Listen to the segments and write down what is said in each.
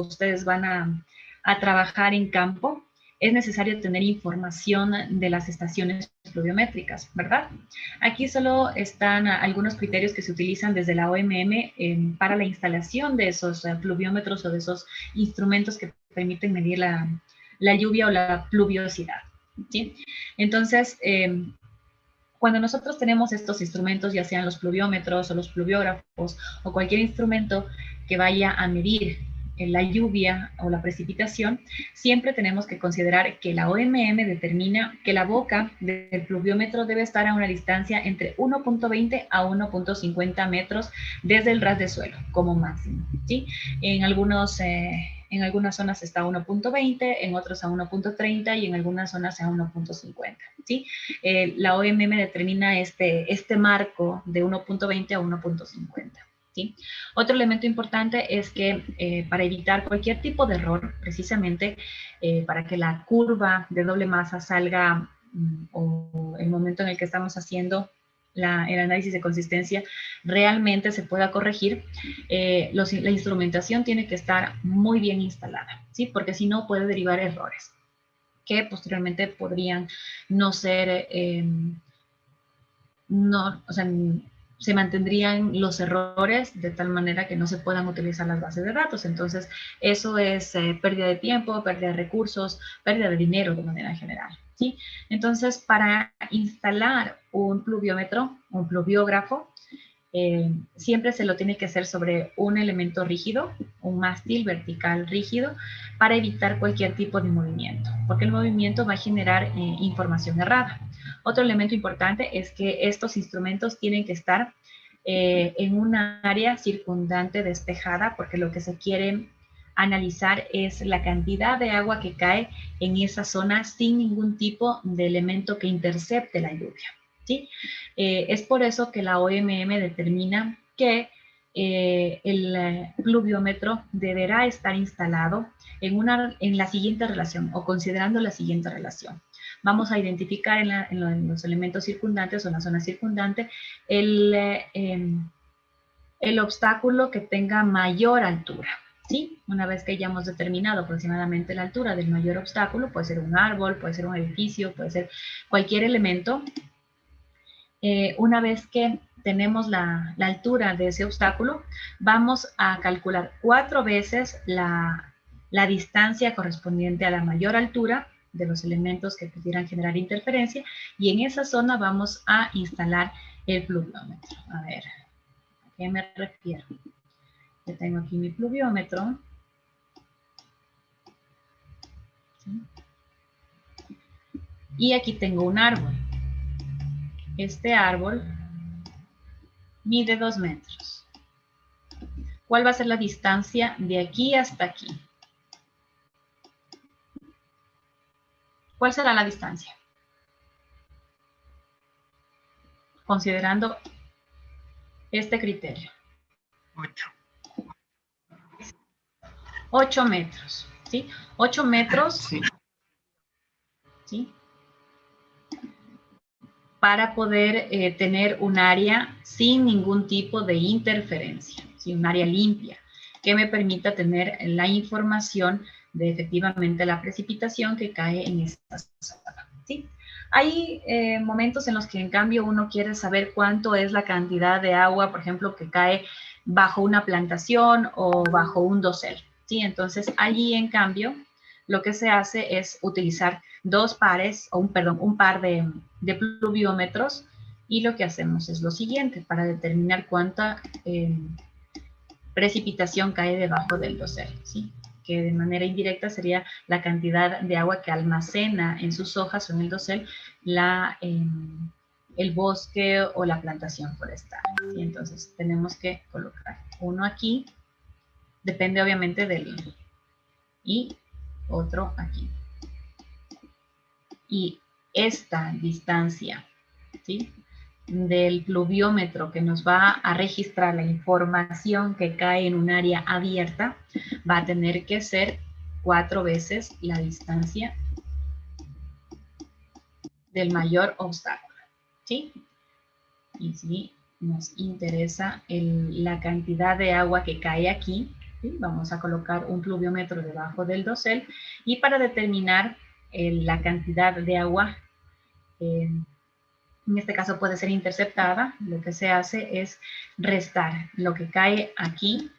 ustedes van a trabajar en campo, es necesario tener información de las estaciones pluviométricas, ¿verdad? Aquí solo están algunos criterios que se utilizan desde la OMM para la instalación de esos pluviómetros o de esos instrumentos que permiten medir la lluvia o la pluviosidad, ¿sí? Entonces, cuando nosotros tenemos estos instrumentos, ya sean los pluviómetros o los pluviógrafos o cualquier instrumento que vaya a medir la lluvia o la precipitación, siempre tenemos que considerar que la OMM determina que la boca del pluviómetro debe estar a una distancia entre 1.20 a 1.50 metros desde el ras de suelo, como máximo, ¿sí? En algunas zonas está a 1.20, en otras a 1.30 y en algunas zonas a 1.50, ¿sí? La OMM determina este marco de 1.20 a 1.50. ¿Sí? Otro elemento importante es que para evitar cualquier tipo de error, precisamente para que la curva de doble masa salga o el momento en el que estamos haciendo el análisis de consistencia realmente se pueda corregir, la instrumentación tiene que estar muy bien instalada, ¿sí? Porque si no puede derivar errores que posteriormente podrían no ser, o sea, se mantendrían los errores de tal manera que no se puedan utilizar las bases de datos. Entonces, eso es pérdida de tiempo, pérdida de recursos, pérdida de dinero de manera general, ¿sí? Entonces, para instalar un pluviómetro, un pluviógrafo, siempre se lo tiene que hacer sobre un elemento rígido, un mástil vertical rígido, para evitar cualquier tipo de movimiento, porque el movimiento va a generar información errada. Otro elemento importante es que estos instrumentos tienen que estar en una área circundante despejada, porque lo que se quiere analizar es la cantidad de agua que cae en esa zona sin ningún tipo de elemento que intercepte la lluvia, ¿sí? Es por eso que la OMM determina que el pluviómetro deberá estar instalado en la siguiente relación o considerando la siguiente relación. Vamos a identificar en los elementos circundantes o en la zona circundante el obstáculo que tenga mayor altura, ¿sí? Una vez que ya hemos determinado aproximadamente la altura del mayor obstáculo, puede ser un árbol, puede ser un edificio, puede ser cualquier elemento. Una vez que tenemos la altura de ese obstáculo, vamos a calcular 4 veces la distancia correspondiente a la mayor altura de los elementos que pudieran generar interferencia, y en esa zona vamos a instalar el pluviómetro. A ver, ¿a qué me refiero? Yo tengo aquí mi pluviómetro. ¿Sí? Y aquí tengo un árbol. Este árbol mide 2 metros. ¿Cuál va a ser la distancia de aquí hasta aquí? ¿Cuál será la distancia? Considerando este criterio. 8 metros, ¿sí? 8 metros, sí. ¿Sí? Para poder tener un área sin ningún tipo de interferencia, ¿sí? Un área limpia, que me permita tener la información de efectivamente la precipitación que cae en esta zona, ¿sí? Hay momentos en los que en cambio uno quiere saber cuánto es la cantidad de agua, por ejemplo, que cae bajo una plantación o bajo un dosel, ¿sí? Entonces allí en cambio lo que se hace es utilizar un par de pluviómetros, y lo que hacemos es lo siguiente, para determinar cuánta precipitación cae debajo del dosel, ¿sí? Que de manera indirecta sería la cantidad de agua que almacena en sus hojas o en el dosel el bosque o la plantación forestal, ¿sí? Entonces tenemos que colocar uno aquí, depende obviamente y otro aquí. Y esta distancia, ¿sí?, del pluviómetro que nos va a registrar la información que cae en un área abierta va a tener que ser 4 veces la distancia del mayor obstáculo, ¿sí? Y si nos interesa la cantidad de agua que cae aquí, ¿sí? Vamos a colocar un pluviómetro debajo del dosel y para determinar la cantidad de agua, en este caso puede ser interceptada, lo que se hace es restar lo que cae aquí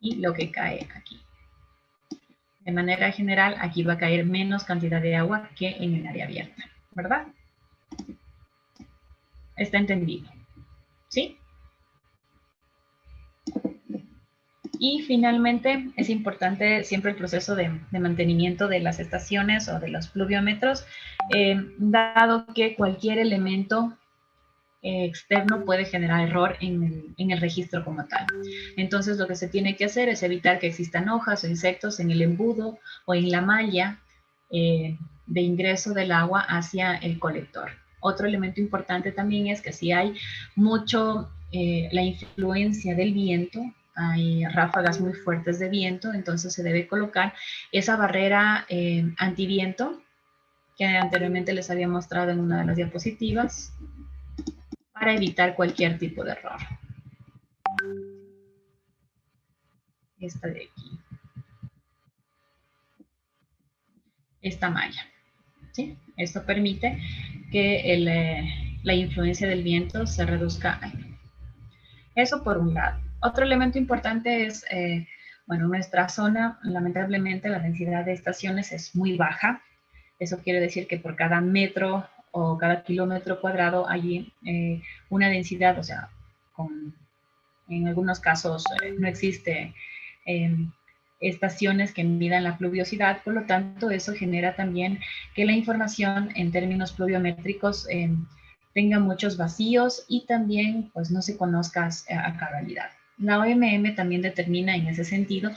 y lo que cae aquí. De manera general, aquí va a caer menos cantidad de agua que en el área abierta, ¿verdad? ¿Está entendido? ¿Sí? Y finalmente es importante siempre el proceso de mantenimiento de las estaciones o de los pluviómetros, dado que cualquier elemento externo puede generar error en el registro como tal. Entonces lo que se tiene que hacer es evitar que existan hojas o insectos en el embudo o en la malla de ingreso del agua hacia el colector. Otro elemento importante también es que si hay mucho la influencia del viento, hay ráfagas muy fuertes de viento, entonces se debe colocar esa barrera antiviento que anteriormente les había mostrado en una de las diapositivas para evitar cualquier tipo de error. Esta de aquí. Esta malla. ¿Sí? Esto permite que la influencia del viento se reduzca a mínimo. Eso por un lado. Otro elemento importante es, bueno, nuestra zona, lamentablemente, la densidad de estaciones es muy baja. Eso quiere decir que por cada metro o cada kilómetro cuadrado hay una densidad, o sea, en algunos casos no existe estaciones que midan la pluviosidad, por lo tanto eso genera también que la información en términos pluviométricos tenga muchos vacíos y también pues no se conozca a cabalidad. La OMM también determina en ese sentido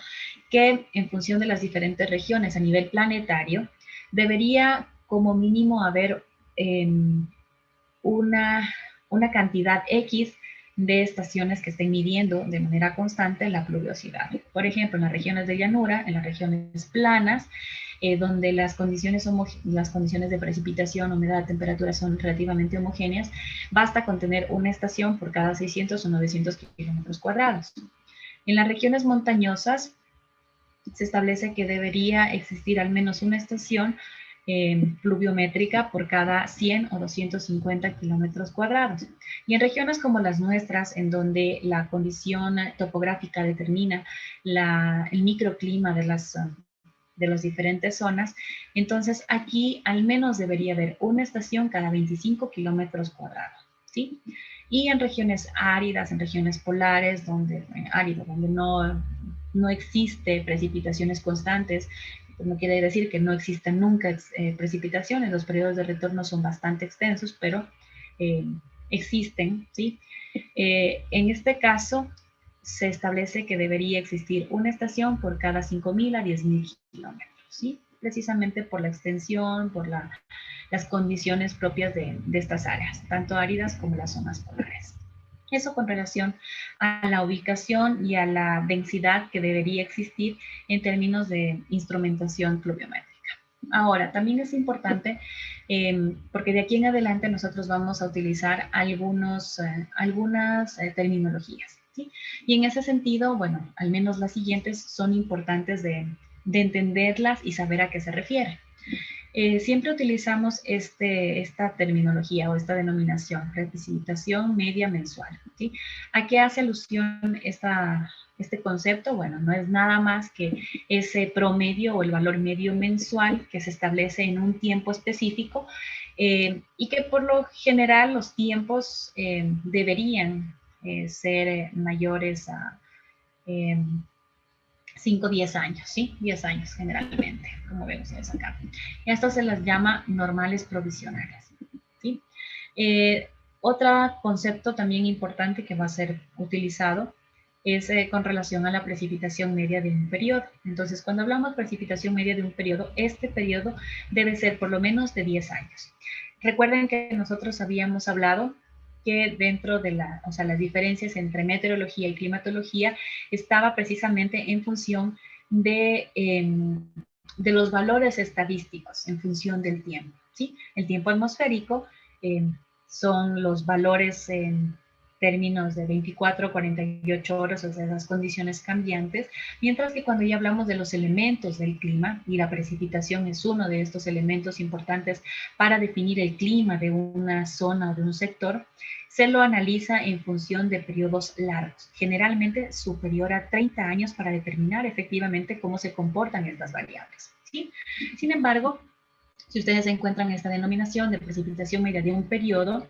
que en función de las diferentes regiones a nivel planetario debería como mínimo haber una cantidad X de estaciones que estén midiendo de manera constante la pluviosidad. Por ejemplo, en las regiones de llanura, en las regiones planas, donde las condiciones de precipitación, humedad, temperatura son relativamente homogéneas, basta con tener una estación por cada 600 o 900 kilómetros cuadrados. En las regiones montañosas se establece que debería existir al menos una estación pluviométrica por cada 100 o 250 kilómetros cuadrados. Y en regiones como las nuestras, en donde la condición topográfica determina el microclima de las diferentes zonas, entonces aquí al menos debería haber una estación cada 25 kilómetros cuadrados, ¿sí? Y en regiones áridas, en regiones polares, donde no existe precipitaciones constantes, pues no quiere decir que no existan nunca precipitaciones, los periodos de retorno son bastante extensos, pero existen, ¿sí? En este caso, se establece que debería existir una estación por cada 5.000 a 10.000 kilómetros, ¿sí? Precisamente por la extensión, por las condiciones propias de estas áreas, tanto áridas como las zonas polares. Eso con relación a la ubicación y a la densidad que debería existir en términos de instrumentación pluviométrica. Ahora, también es importante, porque de aquí en adelante nosotros vamos a utilizar algunas terminologías, ¿sí? Y en ese sentido, bueno, al menos las siguientes son importantes de entenderlas y saber a qué se refiere. Siempre utilizamos esta terminología o esta denominación, precipitación media mensual, ¿sí? ¿A qué hace alusión este concepto? Bueno, no es nada más que ese promedio o el valor medio mensual que se establece en un tiempo específico y que por lo general los tiempos deberían ser mayores a 5 o 10 años, ¿sí? 10 años generalmente, como vemos acá. Y a esto se las llama normales provisionales, ¿sí? Otro concepto también importante que va a ser utilizado es con relación a la precipitación media de un periodo. Entonces, cuando hablamos de precipitación media de un periodo, este periodo debe ser por lo menos de 10 años. Recuerden que nosotros habíamos hablado que dentro de las diferencias entre meteorología y climatología estaba precisamente en función de los valores estadísticos, en función del tiempo, ¿sí? El tiempo atmosférico son los valores términos de 24 o 48 horas, o sea, esas condiciones cambiantes, mientras que cuando ya hablamos de los elementos del clima, y la precipitación es uno de estos elementos importantes para definir el clima de una zona o de un sector, se lo analiza en función de periodos largos, generalmente superior a 30 años para determinar efectivamente cómo se comportan estas variables, ¿sí? Sin embargo, si ustedes encuentran esta denominación de precipitación media de un periodo,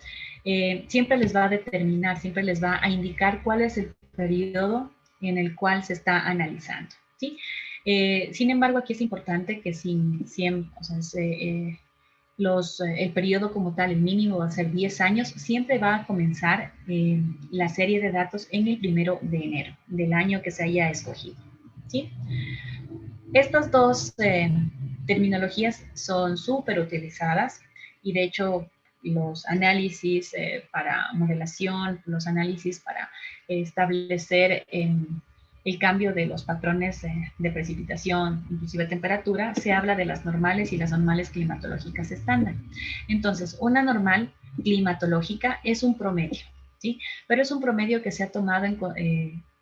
siempre les va a determinar, siempre les va a indicar cuál es el periodo en el cual se está analizando, ¿sí? Sin embargo, aquí es importante que el periodo como tal, el mínimo va a ser 10 años, siempre va a comenzar la serie de datos en el 1 de enero del año que se haya escogido, ¿sí? Estas dos terminologías son súper utilizadas y de hecho los análisis para modelación, los análisis para establecer el cambio de los patrones de precipitación, inclusive temperatura, se habla de las normales y las normales climatológicas estándar. Entonces, una normal climatológica es un promedio, ¿sí? Pero es un promedio que se ha tomado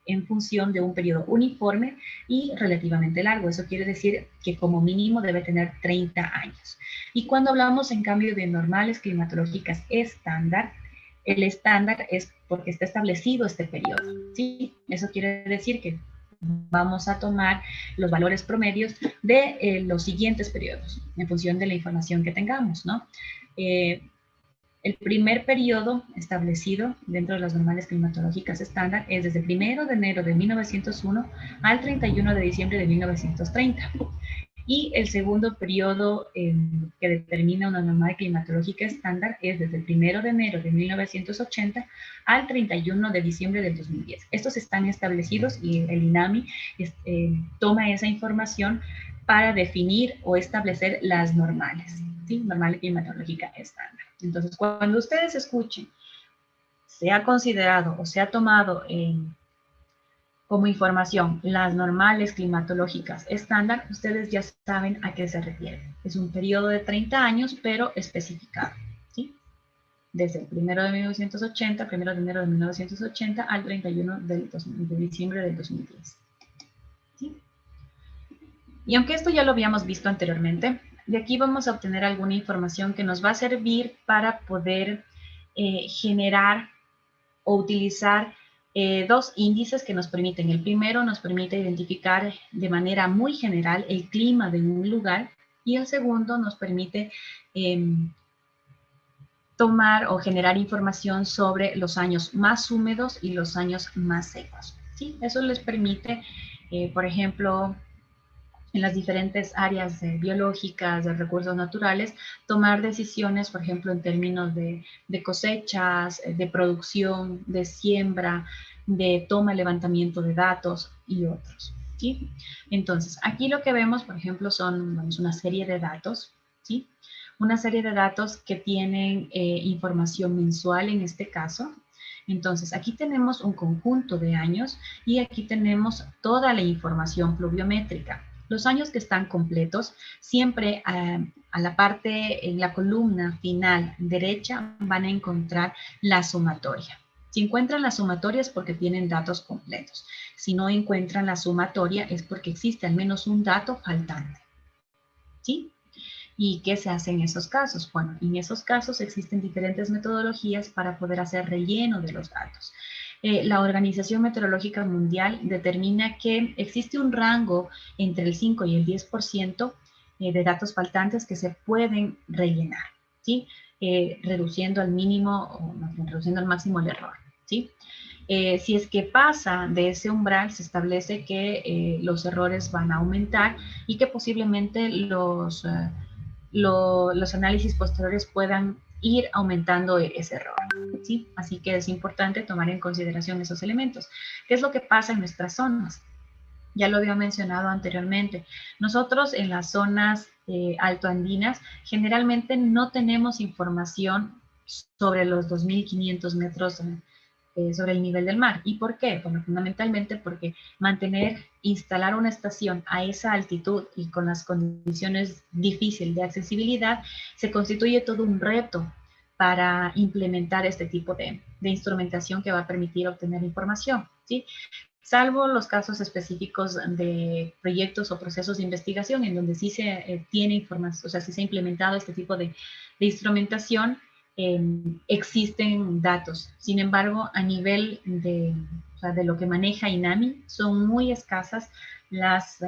en función de un periodo uniforme y relativamente largo. Eso quiere decir que como mínimo debe tener 30 años. Y cuando hablamos en cambio de normales climatológicas estándar, el estándar es porque está establecido este periodo, ¿sí? Eso quiere decir que vamos a tomar los valores promedios de los siguientes periodos en función de la información que tengamos, ¿no? El primer periodo establecido dentro de las normales climatológicas estándar es desde el 1 de enero de 1901 al 31 de diciembre de 1930. Y el segundo periodo que determina una normal climatológica estándar es desde el 1 de enero de 1980 al 31 de diciembre del 2010. Estos están establecidos y el INAMI toma esa información para definir o establecer las normales, ¿sí? Normal climatológica estándar. Entonces, cuando ustedes escuchen, se ha considerado o se ha tomado como información las normales climatológicas estándar, ustedes ya saben a qué se refiere. Es un periodo de 30 años, pero especificado, ¿sí? Desde el 1 de 1980, 1 de enero de 1980 al 31 de diciembre del 2010. ¿Sí? Y aunque esto ya lo habíamos visto anteriormente, de aquí vamos a obtener alguna información que nos va a servir para poder generar o utilizar dos índices que nos permiten. El primero nos permite identificar de manera muy general el clima de un lugar y el segundo nos permite tomar o generar información sobre los años más húmedos y los años más secos, ¿sí? Eso les permite, por ejemplo, en las diferentes áreas biológicas, de recursos naturales, tomar decisiones, por ejemplo, en términos de cosechas, de producción, de siembra, de toma y levantamiento de datos y otros, ¿sí? Entonces, aquí lo que vemos, por ejemplo, son una serie de datos, ¿sí? Una serie de datos que tienen información mensual en este caso. Entonces, aquí tenemos un conjunto de años y aquí tenemos toda la información pluviométrica. Los años que están completos, siempre a la parte, en la columna final derecha, van a encontrar la sumatoria. Si encuentran la sumatoria es porque tienen datos completos. Si no encuentran la sumatoria es porque existe al menos un dato faltante, ¿sí? ¿Y qué se hace en esos casos? Bueno, en esos casos existen diferentes metodologías para poder hacer relleno de los datos. La Organización Meteorológica Mundial determina que existe un rango entre el 5 y el 10% de datos faltantes que se pueden rellenar, ¿sí? Reduciendo al mínimo, o reduciendo al máximo el error, ¿sí? Si es que pasa de ese umbral, se establece que los errores van a aumentar y que posiblemente los análisis posteriores puedan ir aumentando ese error, ¿sí? Así que es importante tomar en consideración esos elementos. ¿Qué es lo que pasa en nuestras zonas? Ya lo había mencionado anteriormente. Nosotros en las zonas altoandinas generalmente no tenemos información sobre los 2.500 metros sobre el nivel del mar. ¿Y por qué? Bueno, fundamentalmente porque instalar una estación a esa altitud y con las condiciones difíciles de accesibilidad, se constituye todo un reto para implementar este tipo de de instrumentación que va a permitir obtener información, ¿sí? Salvo los casos específicos de proyectos o procesos de investigación en donde sí se tiene información, o sea, sí se ha implementado este tipo de instrumentación, existen datos. Sin embargo, a nivel o sea, de lo que maneja INAMI, son muy escasas las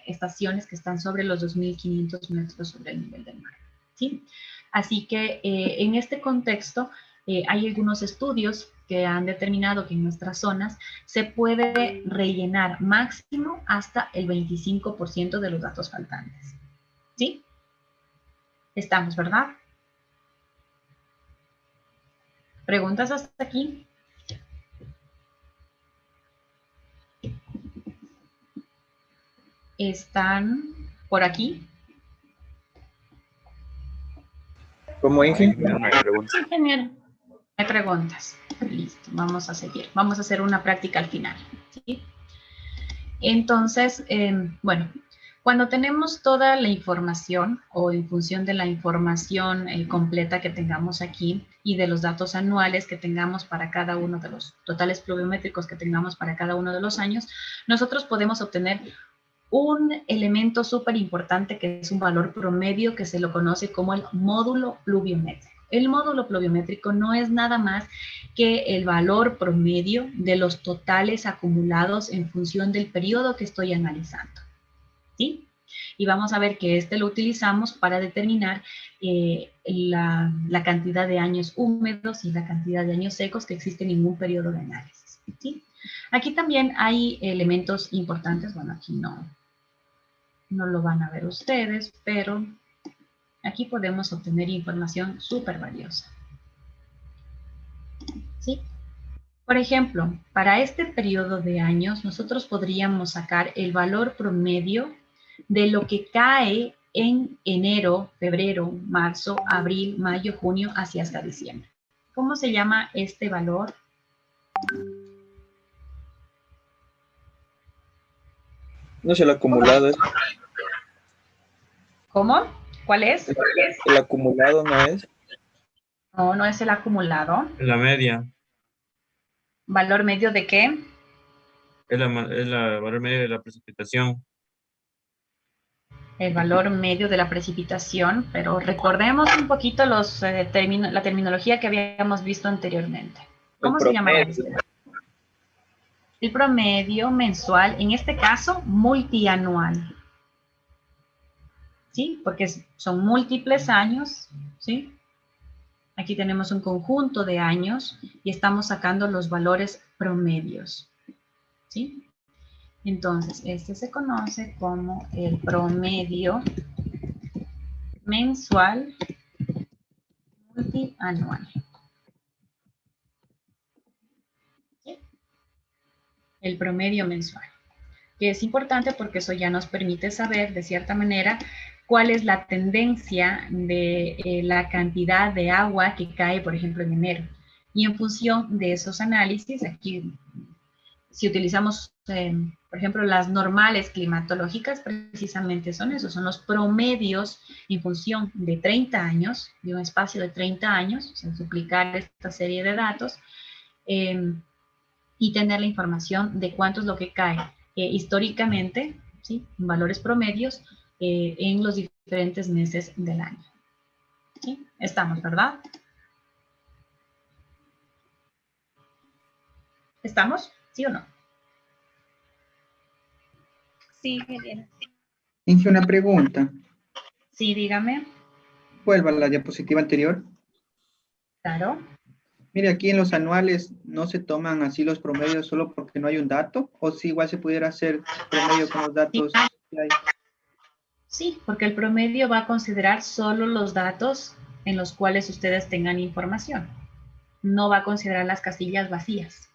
estaciones que están sobre los 2.500 metros sobre el nivel del mar, ¿sí? Así que en este contexto hay algunos estudios que han determinado que en nuestras zonas se puede rellenar máximo hasta el 25% de los datos faltantes, ¿sí? Estamos, ¿verdad? ¿Preguntas hasta aquí? ¿Están por aquí? Como No hay preguntas. Ingeniero. No hay preguntas. Listo, vamos a seguir. Vamos a hacer una práctica al final, ¿sí? Entonces, bueno, cuando tenemos toda la información o en función de la información completa que tengamos aquí y de los datos anuales que tengamos para cada uno de los totales pluviométricos que tengamos para cada uno de los años, nosotros podemos obtener un elemento súper importante que es un valor promedio que se lo conoce como el módulo pluviométrico. El módulo pluviométrico no es nada más que el valor promedio de los totales acumulados en función del periodo que estoy analizando, ¿sí? Y vamos a ver que este lo utilizamos para determinar la cantidad de años húmedos y la cantidad de años secos que existen en un periodo de análisis, ¿sí? Aquí también hay elementos importantes, bueno, aquí no lo van a ver ustedes, pero aquí podemos obtener información súper valiosa, ¿sí? Por ejemplo, para este periodo de años, nosotros podríamos sacar el valor promedio de lo que cae en enero, febrero, marzo, abril, mayo, junio, así hasta diciembre. ¿Cómo se llama este valor? No sé, el acumulado es. ¿Cómo? ¿Cuál es? El acumulado no es. No, no es el acumulado. La media. ¿Valor medio de qué? Es la valor medio de la precipitación. El valor medio de la precipitación, pero recordemos un poquito la terminología que habíamos visto anteriormente. El ¿Cómo se llamaría promedio. este? El promedio mensual, en este caso, multianual. ¿Sí? Porque son múltiples años, ¿sí? Aquí tenemos un conjunto de años y estamos sacando los valores promedios, ¿sí? Entonces, este se conoce como el promedio mensual multianual. ¿Sí? El promedio mensual, que es importante porque eso ya nos permite saber, de cierta manera, cuál es la tendencia de la cantidad de agua que cae, por ejemplo, en enero. Y en función de esos análisis, aquí, si utilizamos, por ejemplo, las normales climatológicas, precisamente son esos, son los promedios en función de 30 años, de un espacio de 30 años, sin duplicar esta serie de datos, y tener la información de cuánto es lo que cae históricamente, ¿sí? En valores promedios en los diferentes meses del año. ¿Sí? Estamos, ¿verdad? ¿Estamos? ¿Sí o no? Sí, ingeniero. Inge, una pregunta. Sí, dígame. Vuelva a la diapositiva anterior. Claro. Mire, aquí en los anuales no se toman así los promedios solo porque no hay un dato, o si igual se pudiera hacer promedio con los datos que hay. Sí, porque el promedio va a considerar solo los datos en los cuales ustedes tengan información. No va a considerar las casillas vacías.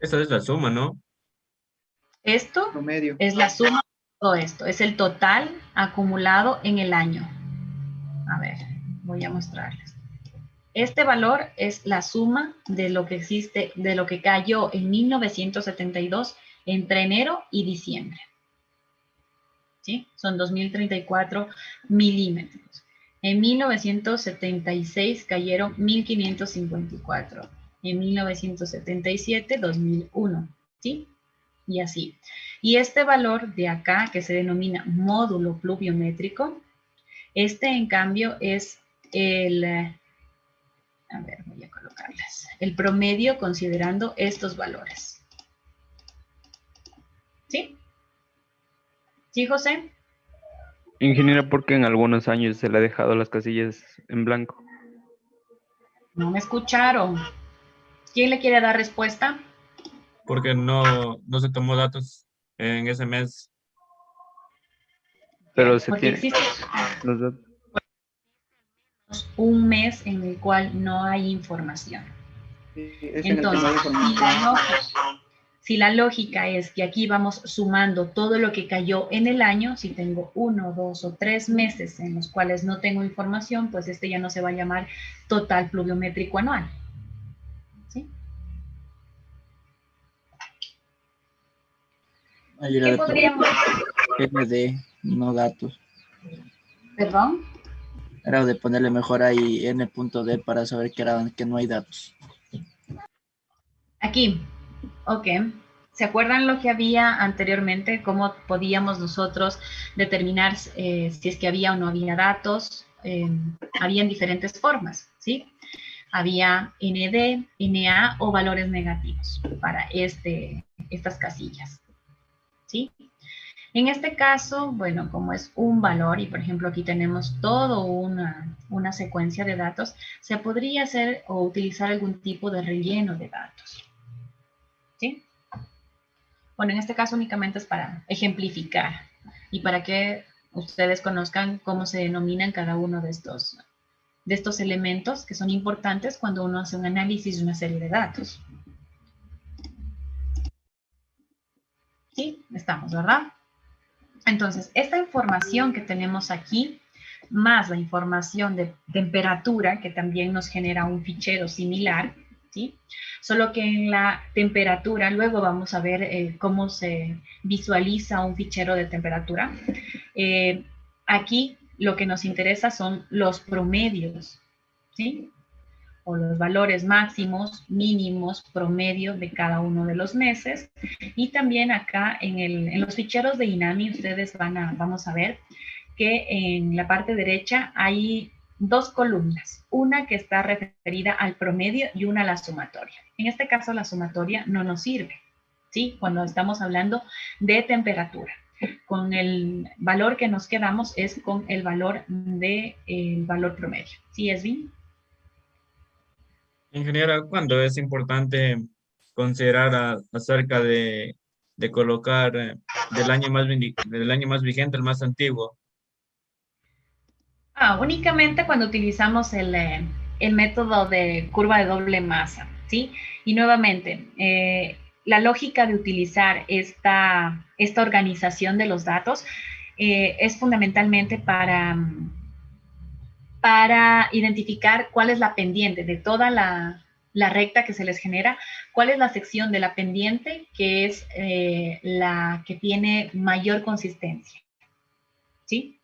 Esa es la suma, ¿no? Esto Promedio. es la suma de todo esto, es el total acumulado en el año. A ver, voy a mostrarles. Este valor es la suma de lo que existe, de lo que cayó en 1972 entre enero y diciembre. ¿Sí? Son 2034 milímetros. En 1976 cayeron 1.554. En 1977, 2.001. ¿Sí? Y así. Y este valor de acá, que se denomina módulo pluviométrico, este en cambio es el, a ver, voy a colocarles, el promedio considerando estos valores. ¿Sí? ¿Sí, José? Ingeniera, porque en algunos años se le ha dejado las casillas en blanco. No me escucharon. ¿Quién le quiere dar respuesta? Porque no se tomó datos en ese mes. Pero se Porque tiene existe los datos. un mes en el cual no hay información. Sí, es en el que no hay Entonces, información. si la lógica es que aquí vamos sumando todo lo que cayó en el año, si tengo 1, 2 o 3 meses en los cuales no tengo información, pues este ya no se va a llamar total pluviométrico anual. ¿Sí? Ahí era ¿Qué de podríamos? ND, no datos. ¿Perdón? Era de ponerle mejor ahí N.D para saber que no hay datos. Aquí, ok. ¿Se acuerdan lo que había anteriormente? ¿Cómo podíamos nosotros determinar si es que había o no había datos? Habían diferentes formas, ¿sí? Había ND, NA o valores negativos para estas casillas, ¿sí? En este caso, bueno, como es un valor y por ejemplo aquí tenemos toda una secuencia de datos, se podría hacer o utilizar algún tipo de relleno de datos, ¿sí? Bueno, en este caso únicamente es para ejemplificar y para que ustedes conozcan cómo se denominan cada uno de estos elementos que son importantes cuando uno hace un análisis de una serie de datos. ¿Sí? Estamos, ¿verdad? Entonces, esta información que tenemos aquí, más la información de temperatura, que también nos genera un fichero similar, ¿sí? Solo que en la temperatura, luego vamos a ver cómo se visualiza un fichero de temperatura. Aquí lo que nos interesa son los promedios, ¿sí? O los valores máximos, mínimos, promedio de cada uno de los meses. Y también acá en los ficheros de INAMI ustedes vamos a ver que en la parte derecha hay dos columnas, una que está referida al promedio y una a la sumatoria. En este caso la sumatoria no nos sirve, ¿sí? Cuando estamos hablando de temperatura. Con el valor que nos quedamos es con el valor valor promedio. ¿Sí, Esvin? Ingeniera, ¿cuándo es importante considerar acerca de colocar del año más vigente al más antiguo? Únicamente cuando utilizamos el método de curva de doble masa, ¿sí? Y nuevamente, la lógica de utilizar esta organización de los datos es fundamentalmente para identificar cuál es la pendiente de toda la recta que se les genera, cuál es la sección de la pendiente que es la que tiene mayor consistencia, ¿sí?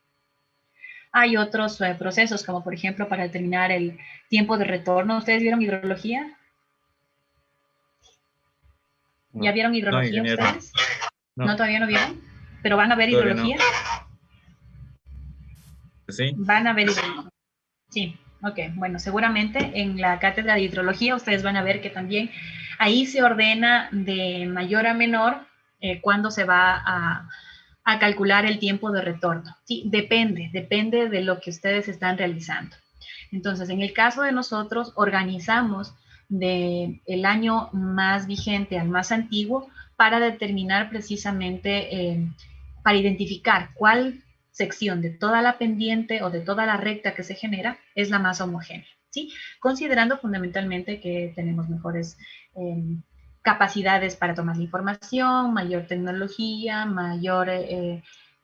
Hay otros procesos, como por ejemplo para determinar el tiempo de retorno. ¿Ustedes vieron hidrología? No. ¿Ya vieron hidrología ingeniero. ustedes? No. ¿No, todavía no vieron? ¿Pero van a ver Todavía hidrología? Sí. Van a ver hidrología. Sí, ok. Bueno, seguramente en la cátedra de hidrología ustedes van a ver que también ahí se ordena de mayor a menor cuándo se va a calcular el tiempo de retorno. Sí, depende de lo que ustedes están realizando. Entonces, en el caso de nosotros, organizamos del año más vigente al más antiguo para determinar precisamente, para identificar cuál sección de toda la pendiente o de toda la recta que se genera es la más homogénea, ¿sí? Considerando fundamentalmente que tenemos mejores capacidades para tomar la información, mayor tecnología, mayor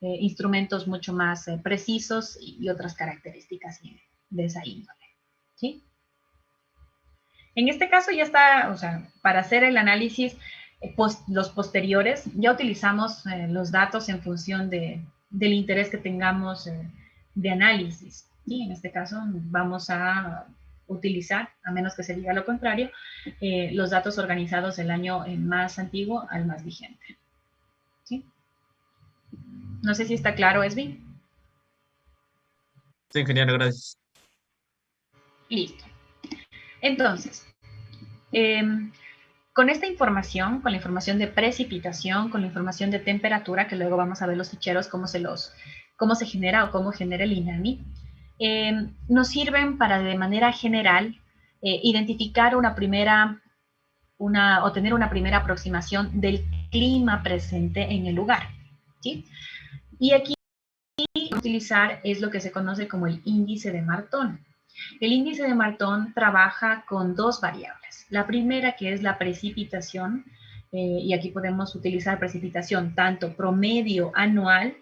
instrumentos mucho más precisos y otras características de esa índole, ¿sí? En este caso ya está, o sea, para hacer el análisis, los posteriores, ya utilizamos los datos en función del interés que tengamos de análisis, ¿sí? En este caso vamos a utilizar, a menos que se diga lo contrario, los datos organizados del año más antiguo al más vigente. ¿Sí? No sé si está claro, Esvi. Sí, ingeniero, gracias. Listo. Entonces, con esta información, con la información de precipitación, con la información de temperatura, que luego vamos a ver los ficheros, cómo se genera o cómo genera el INAMI, nos sirven para de manera general identificar o tener una primera aproximación del clima presente en el lugar, ¿sí? Y aquí utilizar es lo que se conoce como el índice de Martón. El índice de Martón trabaja con dos variables. La primera, que es la precipitación, y aquí podemos utilizar precipitación tanto promedio anual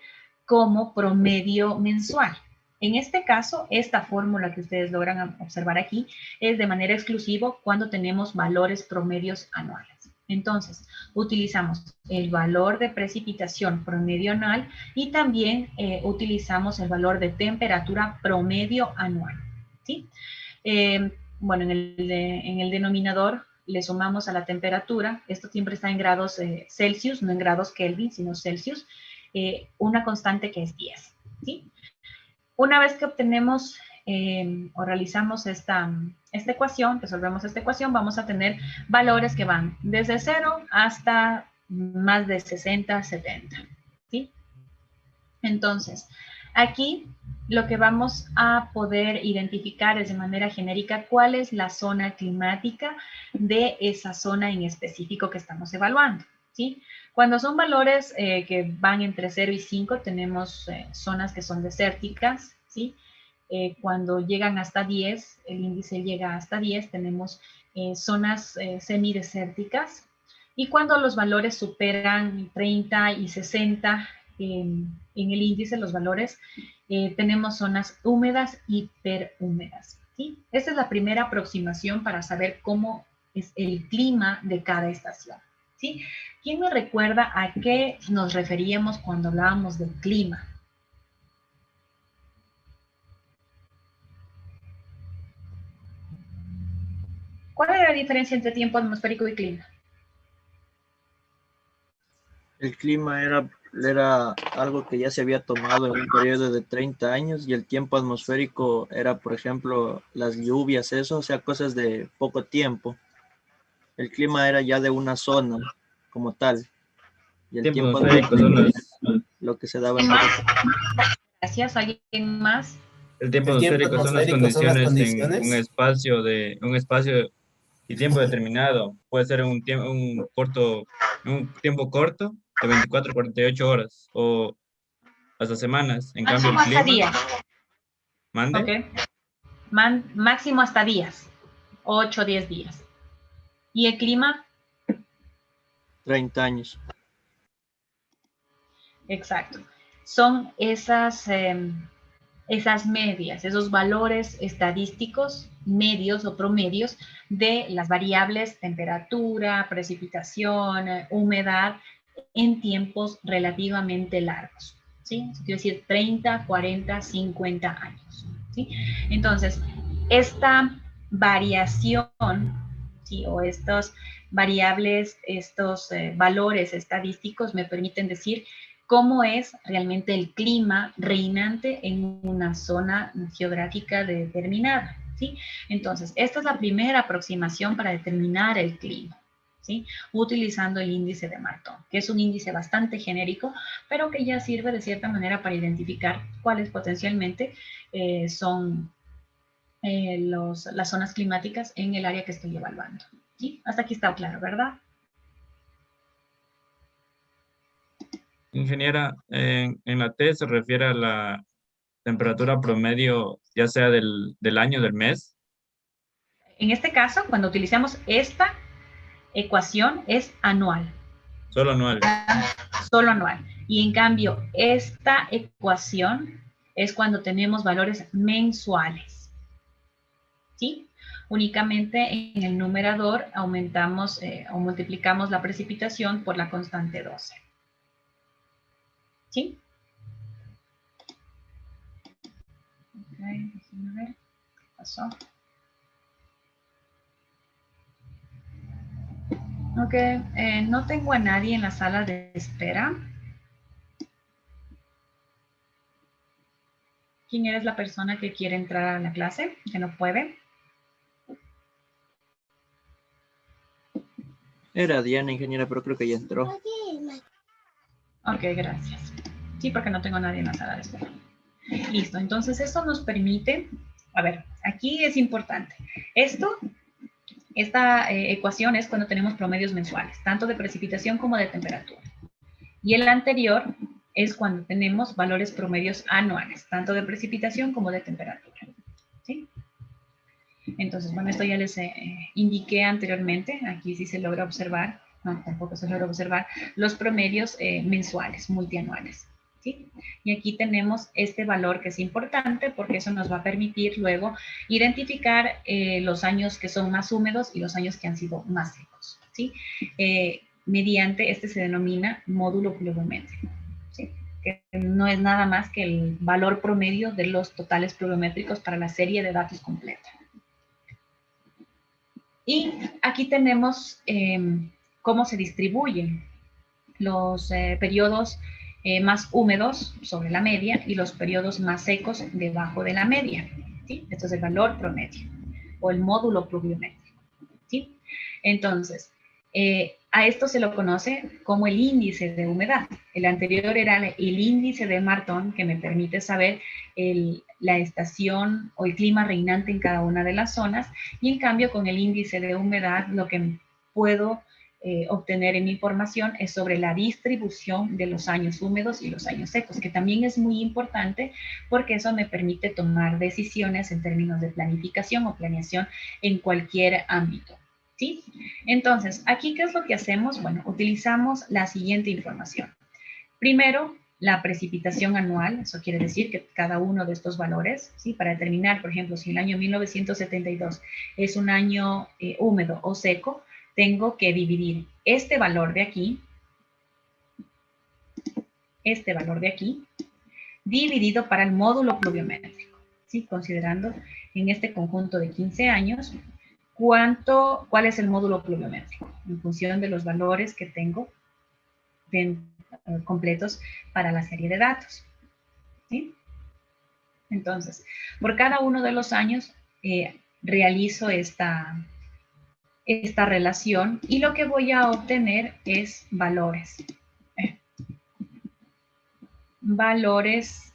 como promedio mensual. En este caso, esta fórmula que ustedes logran observar aquí es de manera exclusiva cuando tenemos valores promedios anuales. Entonces, utilizamos el valor de precipitación promedio anual y también utilizamos el valor de temperatura promedio anual, ¿sí? Bueno, en el denominador le sumamos a la temperatura, esto siempre está en grados Celsius, no en grados Kelvin, sino Celsius, una constante que es 10, ¿sí? Una vez que obtenemos o realizamos esta ecuación, resolvemos esta ecuación, vamos a tener valores que van desde 0 hasta más de 60, 70, ¿sí? Entonces, aquí lo que vamos a poder identificar es de manera genérica cuál es la zona climática de esa zona en específico que estamos evaluando, ¿sí? Cuando son valores que van entre 0 y 5, tenemos zonas que son desérticas, ¿sí? Cuando llegan hasta 10, el índice llega hasta 10, tenemos zonas semidesérticas. Y cuando los valores superan 30 y 60 en el índice, los valores, tenemos zonas húmedas y hiperhúmedas, ¿sí? Esta es la primera aproximación para saber cómo es el clima de cada estación, ¿sí? ¿Quién me recuerda a qué nos referíamos cuando hablábamos del clima? ¿Cuál era la diferencia entre tiempo atmosférico y clima? El clima era algo que ya se había tomado en un periodo de 30 años y el tiempo atmosférico era, por ejemplo, las lluvias, eso, o sea, cosas de poco tiempo. El clima era ya de una zona como tal y el Tiempo tiempo atmosférico son atmosférico lo que se daba en Gracias. ¿Alguien más? el tiempo El tiempo atmosférico son las atmosférico son las condiciones en condiciones. un espacio y tiempo determinado. Puede ser un tiempo corto de 24 a 48 horas o hasta semanas. En cambio, el Máximo hasta clima, días. mande, Ok. Máximo hasta días. 8 o 10 días. ¿Y el clima? 30 años. Exacto. Son esas medias, esos valores estadísticos medios o promedios de las variables temperatura, precipitación, humedad en tiempos relativamente largos, ¿sí? Eso quiere decir 30, 40, 50 años, ¿sí? Entonces, esta variación, ¿sí? O estas variables, estos valores estadísticos me permiten decir cómo es realmente el clima reinante en una zona geográfica determinada, ¿sí? Entonces, esta es la primera aproximación para determinar el clima, ¿sí? Utilizando el índice de Martón, que es un índice bastante genérico, pero que ya sirve de cierta manera para identificar cuáles potencialmente son las zonas climáticas en el área que estoy evaluando, ¿sí? Hasta aquí está claro, ¿verdad? ingeniera, en la T se refiere a la temperatura promedio, ya sea del año, del mes. En este caso, cuando utilizamos esta ecuación, es anual. Solo anual. Solo anual. Y en cambio, esta ecuación es cuando tenemos valores mensuales, ¿sí? Únicamente en el numerador aumentamos o multiplicamos la precipitación por la constante 12. ¿Sí? déjenme ver. ¿Qué pasó? Ok, no tengo a nadie en la sala de espera. ¿Quién es la persona que quiere entrar a la clase, que no puede? Era Diana, ingeniera, pero creo que ya entró. Ok, gracias. Sí, porque no tengo a nadie en la sala de espera. Listo, entonces esto nos permite, a ver, aquí es importante. Esta ecuación es cuando tenemos promedios mensuales, tanto de precipitación como de temperatura. Y el anterior es cuando tenemos valores promedios anuales, tanto de precipitación como de temperatura. ¿Sí? Entonces, bueno, esto ya les indiqué anteriormente. Aquí sí se logra observar, no, tampoco se logra observar, los promedios mensuales, multianuales. ¿Sí? Y aquí tenemos este valor que es importante porque eso nos va a permitir luego identificar los años que son más húmedos y los años que han sido más secos. ¿Sí? Mediante, este se denomina módulo pluviométrico. ¿Sí? Que no es nada más que el valor promedio de los totales pluviométricos para la serie de datos completa. Y aquí tenemos cómo se distribuyen los periodos más húmedos sobre la media y los periodos más secos debajo de la media. ¿Sí? Esto es el valor promedio o el módulo pluviométrico. ¿Sí? Entonces, a esto se lo conoce como el índice de humedad. El anterior era el índice de Martón, que me permite saber la estación o el clima reinante en cada una de las zonas, y en cambio con el índice de humedad lo que puedo obtener en mi información es sobre la distribución de los años húmedos y los años secos, que también es muy importante porque eso me permite tomar decisiones en términos de planificación o planeación en cualquier ámbito. ¿Sí? Entonces, aquí, ¿qué es lo que hacemos? Bueno, utilizamos la siguiente información. Primero, la precipitación anual, eso quiere decir que cada uno de estos valores, ¿sí? Para determinar, por ejemplo, si el año 1972 es un año húmedo o seco, tengo que dividir este valor de aquí, dividido para el módulo pluviométrico, ¿sí? Considerando en este conjunto de 15 años, ¿cuál es el módulo pluviométrico? En función de los valores que tengo completos para la serie de datos. ¿Sí? Entonces, por cada uno de los años realizo esta relación y lo que voy a obtener es valores. Valores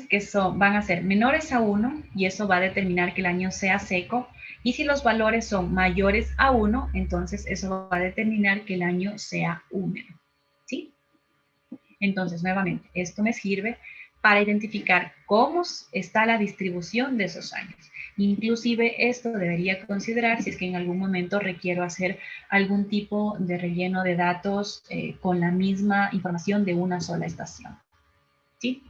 que van a ser menores a 1 y eso va a determinar que el año sea seco. Y si los valores son mayores a 1, entonces eso va a determinar que el año sea húmedo. ¿Sí? Entonces, nuevamente, esto me sirve para identificar cómo está la distribución de esos años. Inclusive esto debería considerar si es que en algún momento requiero hacer algún tipo de relleno de datos con la misma información de una sola estación. ¿Sí?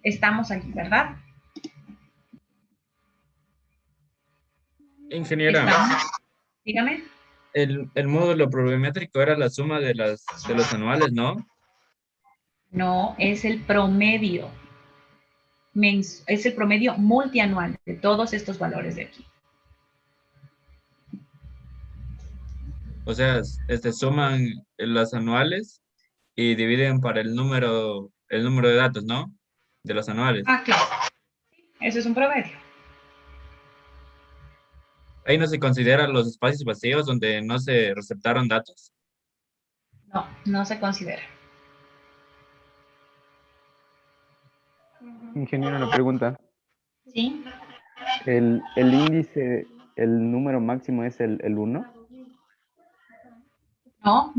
Estamos aquí, ¿verdad? Ingeniera, Dígame. el módulo pluviométrico era la suma de los anuales, ¿no? No, es el promedio. Es el promedio multianual de todos estos valores de aquí. O sea, suman los anuales y dividen para el número de datos, ¿no? De los anuales. Ah, claro. Eso es un promedio. Ahí no se consideran los espacios vacíos donde no se receptaron datos. No, no se considera. Ingeniero, una pregunta. ¿Sí? El índice, el número máximo es el 1. No.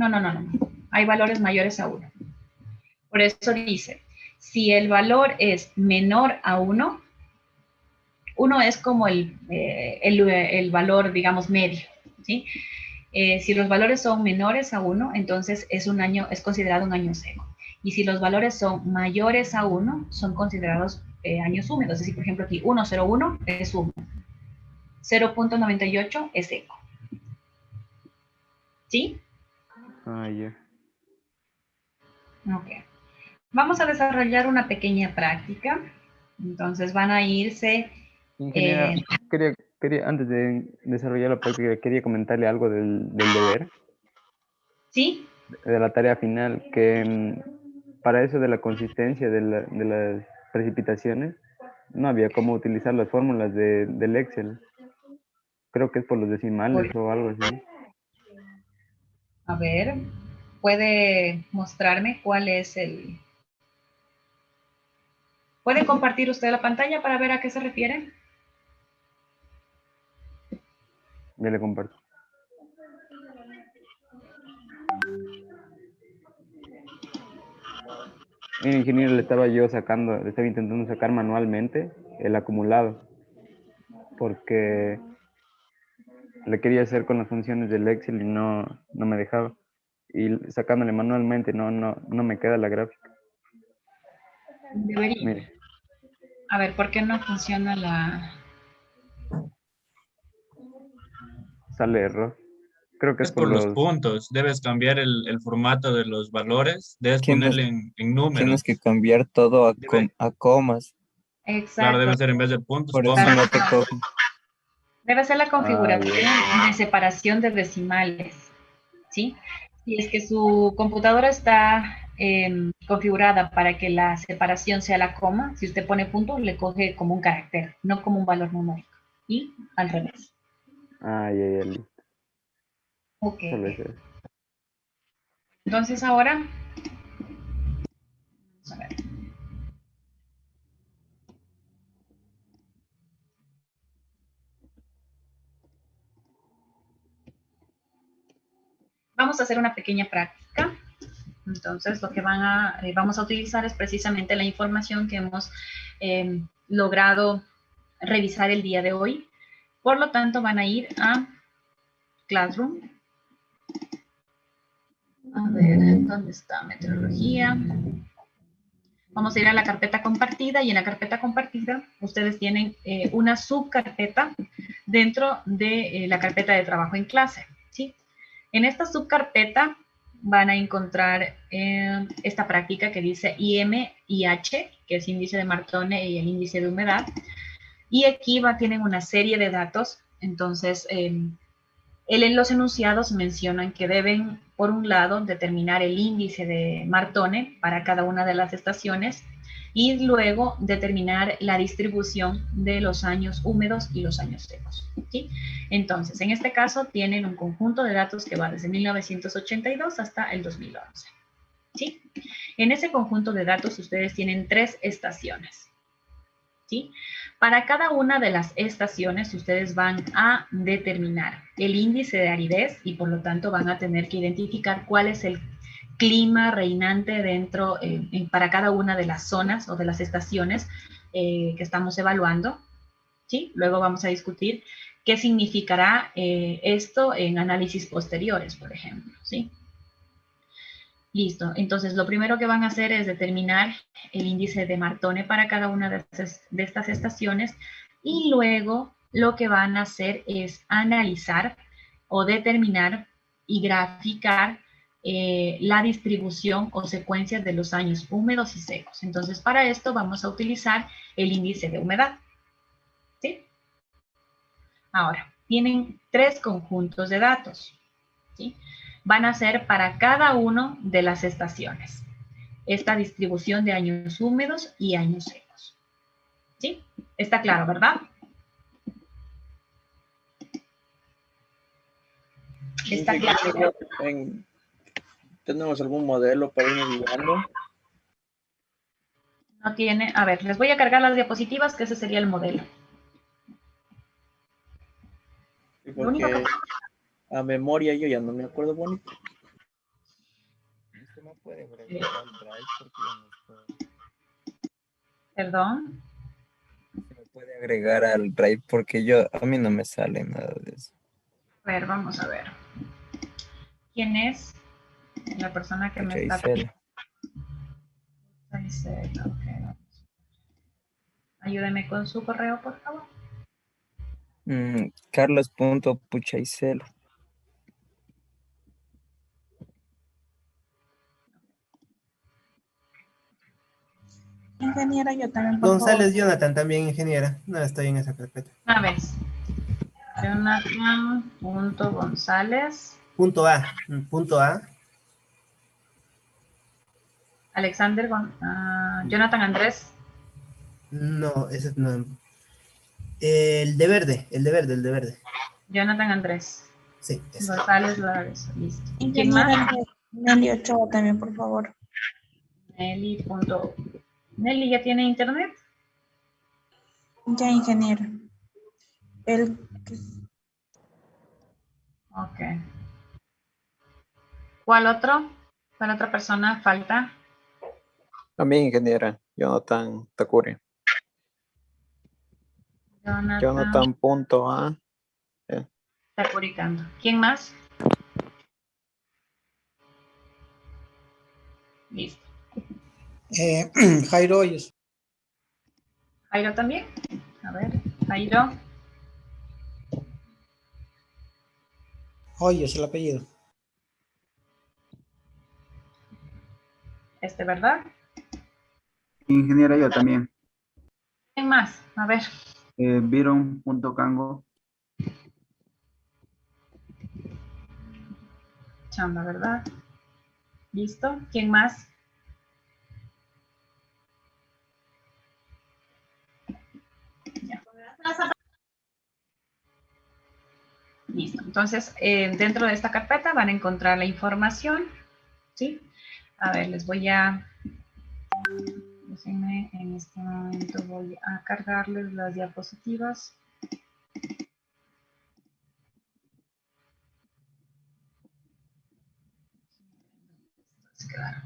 Hay valores mayores a 1. Por eso dice, si el valor es menor a 1, 1 es como el valor, digamos, medio, ¿sí? Si los valores son menores a 1, entonces es considerado un año seco. Y si los valores son mayores a 1, son considerados años húmedos. Es decir, por ejemplo, aquí 1,01 es húmedo. 0,98 es seco. ¿Sí? Ah, ya. Ok. Vamos a desarrollar una pequeña práctica. Entonces van a irse... Ingeniera, antes de desarrollar la práctica, quería comentarle algo del deber, ¿Sí? de la tarea final, que para eso de la consistencia de las precipitaciones, no había cómo utilizar las fórmulas del Excel. Creo que es por los decimales o algo así. A ver, ¿puede mostrarme cuál es el... ¿Puede compartir usted la pantalla para ver a qué se refiere? Ya le comparto. Mira, ingeniero, le estaba intentando sacar manualmente el acumulado, porque le quería hacer con las funciones del Excel y no me dejaba. Y sacándole manualmente no me queda la gráfica. Debería. Mire, A ver, ¿por qué no funciona la...? sale error. Creo que es Es por por los los... puntos. Debes cambiar el formato de los valores. Debes Tienes, ponerle en números. tienes que cambiar todo Debe- a comas, claro, Exacto. debe ser en vez de puntos, por eso comas. no te cogen. Debe ser la Ah, configuración ya. de separación de decimales, ¿sí? Si es que su computadora está configurada para que la separación sea la coma, si usted pone punto, le coge como un carácter, no como un valor numérico. Y al revés. Ah, ya, listo. Ok. Solo es eso. Entonces ahora, vamos a ver. Vamos a hacer una pequeña práctica. Entonces, lo que vamos a utilizar es precisamente la información que hemos logrado revisar el día de hoy. Por lo tanto, van a ir a Classroom. A ver, ¿dónde está meteorología? Vamos a ir a la carpeta compartida y en la carpeta compartida ustedes tienen una subcarpeta dentro de la carpeta de trabajo en clase, ¿sí? En esta subcarpeta van a encontrar esta práctica que dice IMIH, que es índice de Martone y el índice de humedad. Y aquí tienen una serie de datos. Entonces, los enunciados mencionan que deben, por un lado, determinar el índice de Martone para cada una de las estaciones y luego determinar la distribución de los años húmedos y los años secos, ¿sí? Entonces, en este caso, tienen un conjunto de datos que va desde 1982 hasta el 2011, ¿sí? En ese conjunto de datos, ustedes tienen 3 estaciones, ¿sí? Para cada una de las estaciones, ustedes van a determinar el índice de aridez y por lo tanto van a tener que identificar cuál es el clima reinante dentro, para cada una de las zonas o de las estaciones que estamos evaluando, ¿sí? Luego vamos a discutir qué significará esto en análisis posteriores, por ejemplo, ¿sí? Listo, entonces lo primero que van a hacer es determinar el índice de Martone para cada una de estas estaciones y luego lo que van a hacer es analizar o determinar y graficar la distribución o secuencia de los años húmedos y secos. Entonces para esto vamos a utilizar el índice de humedad, ¿sí? Ahora, tienen 3 conjuntos de datos, ¿sí? Van a ser para cada una de las estaciones esta distribución de años húmedos y años secos. ¿Sí? Está claro, ¿verdad? Está claro. ¿Tenemos algún modelo para irnos guiando? No tiene, a ver, les voy a cargar las diapositivas, que ese sería el modelo. Lo único que... A memoria yo ya no me acuerdo bonito. ¿Usted no puede agregar al Drive porque yo no estoy? Perdón. Se me puede agregar al Drive porque a mí no me sale nada de eso. A ver, vamos a ver. ¿Quién es la persona que me está... Isela. Okay. Ayúdeme con su correo, por favor. Carlos.puchaisela. Ingeniera, yo también, por González favor. Jonathan, también ingeniera. No estoy en esa carpeta. Una vez. Jonathan.gonzález. Punto A. Punto A. Alexander, Jonathan Andrés. No, ese no. El de verde, el de verde, el de verde. Jonathan Andrés. Sí, ese. González Loares. Listo. ¿Quién más? Ingeniera Nelly Ochoa también, por favor. Nelly. Nelly, ¿ya tiene internet? Ya, ingeniera. El Ok. ¿Cuál otro? ¿Cuál otra persona falta? También ingeniera, Jonathan Takuri. Jonathan punto A. Está publicando. ¿Quién más? Listo. Jairo Hoyos. ¿Jairo también? A ver, Jairo. Hoyos, el apellido. ¿Verdad? Ingeniera, yo también. ¿Quién más? A ver. Byron.cango. Chamba, ¿verdad? Listo. ¿Quién más? Ya. Listo. Entonces, dentro de esta carpeta van a encontrar la información, ¿sí? A ver, les voy a... Déjenme, en este momento voy a cargarles las diapositivas. Claro.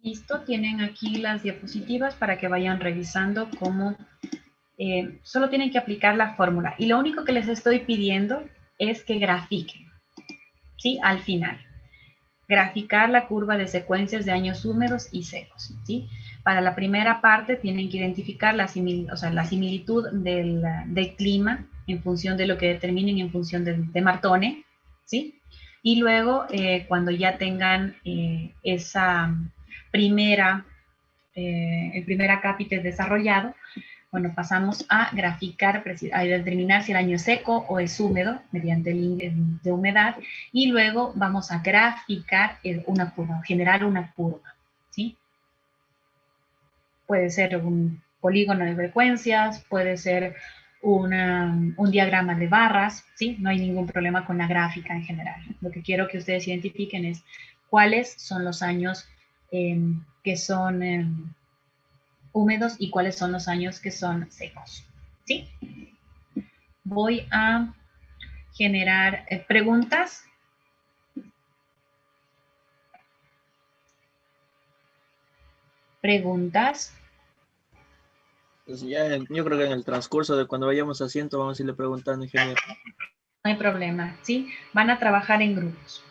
Listo, tienen aquí las diapositivas para que vayan revisando cómo solo tienen que aplicar la fórmula. Y lo único que les estoy pidiendo es que grafiquen, ¿sí? Al final. Graficar la curva de secuencias de años húmedos y secos, ¿sí? Para la primera parte tienen que identificar la similitud del clima en función de lo que determinen en función de Martone, ¿sí? Y luego, cuando ya tengan esa primera, el primer acápite desarrollado, bueno, pasamos a graficar, a determinar si el año es seco o es húmedo mediante el índice de humedad, y luego vamos a graficar una curva, generar una curva, ¿sí? Puede ser un polígono de frecuencias, puede ser un diagrama de barras, ¿sí? No hay ningún problema con la gráfica en general. Lo que quiero que ustedes identifiquen es cuáles son los años que son húmedos y cuáles son los años que son secos, ¿sí? Voy a generar preguntas. Preguntas. Pues ya, yo creo que en el transcurso de cuando vayamos haciendo vamos a irle preguntando, ingeniero. No hay problema, ¿sí? Van a trabajar en grupos.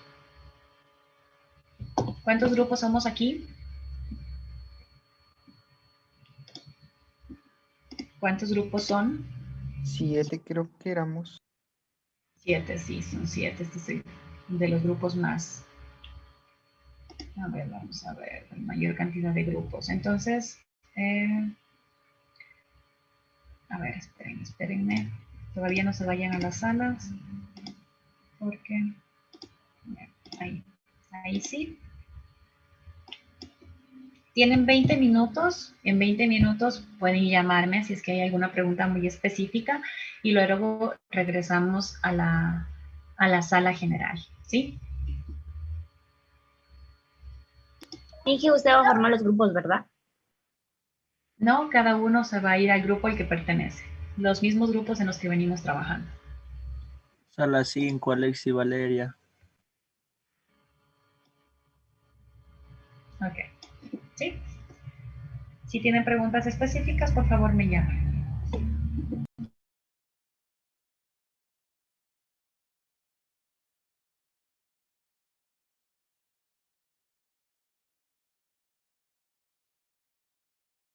¿Cuántos grupos somos aquí? ¿Cuántos grupos son? 7 creo que éramos. 7, sí, son 7. Este es el de los grupos más. A ver, vamos a ver, la mayor cantidad de grupos. Entonces, a ver, espérenme. Todavía no se vayan a las salas. Porque, ahí sí. Tienen 20 minutos. En 20 minutos pueden llamarme si es que hay alguna pregunta muy específica y luego regresamos a la sala general, ¿sí? Dije, usted va a formar los grupos, ¿verdad? No, cada uno se va a ir al grupo al que pertenece. Los mismos grupos en los que venimos trabajando. Sala 5, Alexi, Valeria. Ok. ¿Sí? Si tienen preguntas específicas, por favor me llaman.